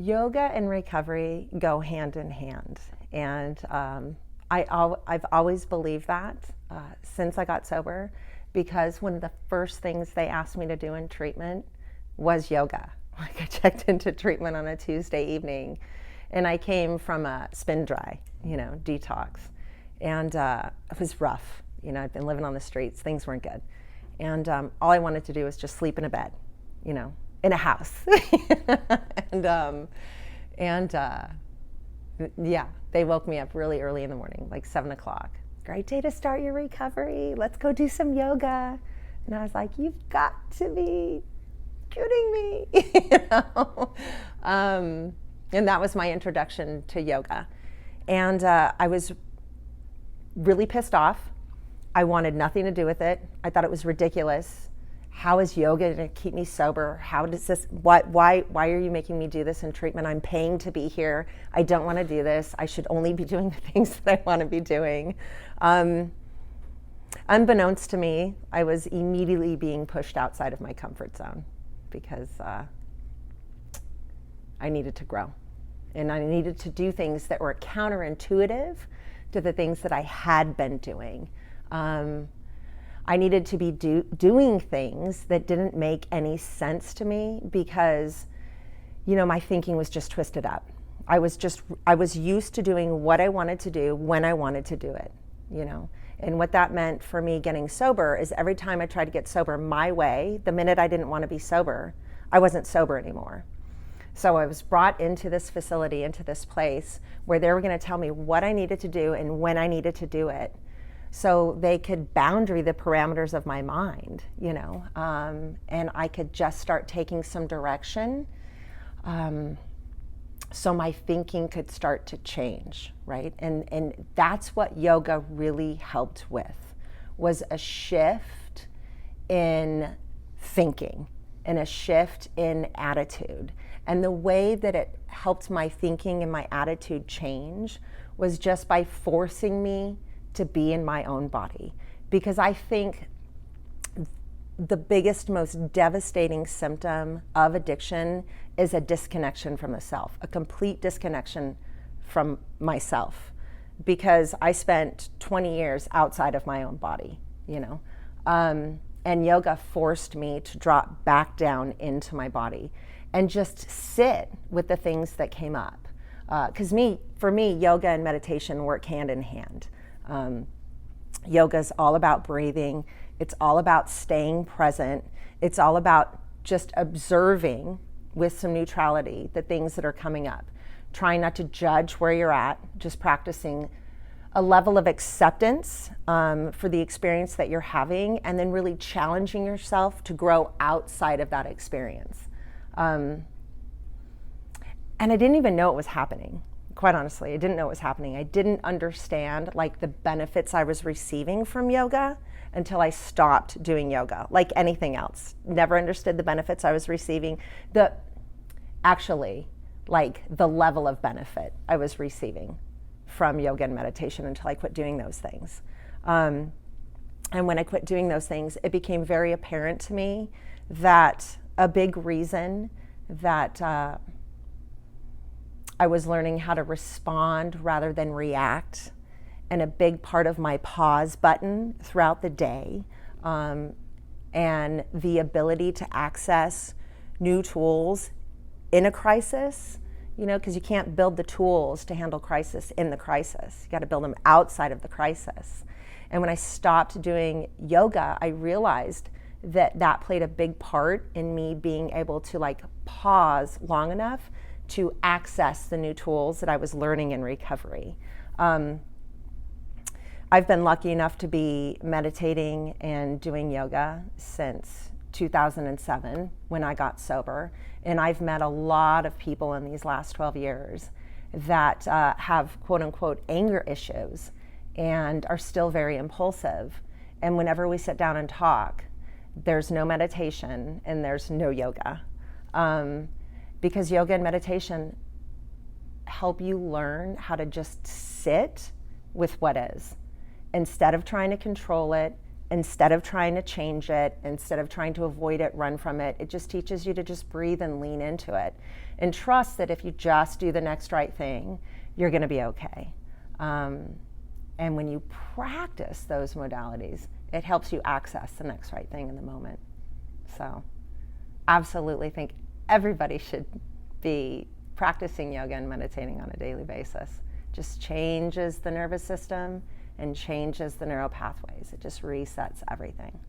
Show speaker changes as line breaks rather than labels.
Yoga and recovery go hand in hand. And I've always believed that since I got sober, because one of the first things they asked me to do in treatment was yoga. Like, I checked into treatment on a Tuesday evening, and I came from a spin dry, detox. And it was rough. I'd been living on the streets, things weren't good. And all I wanted to do was just sleep in a bed, in a house. and yeah, they woke me up really early in the morning, like 7 o'clock. Great day to start your recovery. Let's go do some yoga. And I was like, you've got to be kidding me. And that was my introduction to yoga. And I was really pissed off. I wanted nothing to do with it. I thought it was ridiculous. How is yoga going to keep me sober? How does this, why are you making me do this in treatment? I'm paying to be here. I don't want to do this. I should only be doing the things that I want to be doing. Unbeknownst to me, I was immediately being pushed outside of my comfort zone because I needed to grow. And I needed to do things that were counterintuitive to the things that I had been doing. I needed to be doing things that didn't make any sense to me because, my thinking was just twisted up. I was used to doing what I wanted to do when I wanted to do it, And what that meant for me getting sober is every time I tried to get sober my way, the minute I didn't want to be sober, I wasn't sober anymore. So I was brought into this facility, into this place where they were going to tell me what I needed to do and when I needed to do it, so they could boundary the parameters of my mind, and I could just start taking some direction, so my thinking could start to change, right? And that's what yoga really helped with, was a shift in thinking and a shift in attitude. And the way that it helped my thinking and my attitude change was just by forcing me to be in my own body. Because I think the biggest, most devastating symptom of addiction is a disconnection from the self, a complete disconnection from myself. Because I spent 20 years outside of my own body, and yoga forced me to drop back down into my body and just sit with the things that came up. Because for me, yoga and meditation work hand in hand. Yoga is all about breathing. It's all about staying present. It's all about just observing with some neutrality the things that are coming up. Trying not to judge where you're at, just practicing a level of acceptance for the experience that you're having, and then really challenging yourself to grow outside of that experience. And I didn't even know it was happening. Quite honestly, I didn't know it was happening. I didn't understand the benefits I was receiving from yoga until I stopped doing yoga, like anything else. Never understood the benefits I was receiving. The level of benefit I was receiving from yoga and meditation until I quit doing those things. And when I quit doing those things, it became very apparent to me that a big reason that I was learning how to respond rather than react, and a big part of my pause button throughout the day, and the ability to access new tools in a crisis, because you can't build the tools to handle crisis in the crisis. You got to build them outside of the crisis. And when I stopped doing yoga, I realized that played a big part in me being able to pause long enough to access the new tools that I was learning in recovery. I've been lucky enough to be meditating and doing yoga since 2007 when I got sober. And I've met a lot of people in these last 12 years that have quote unquote anger issues and are still very impulsive. And whenever we sit down and talk, there's no meditation and there's no yoga. Because yoga and meditation help you learn how to just sit with what is, instead of trying to control it, instead of trying to change it, instead of trying to avoid it, run from it, it just teaches you to just breathe and lean into it and trust that if you just do the next right thing, you're going to be okay. And when you practice those modalities, it helps you access the next right thing in the moment. So absolutely think everybody should be practicing yoga and meditating on a daily basis. Just changes the nervous system and changes the neural pathways. It just resets everything.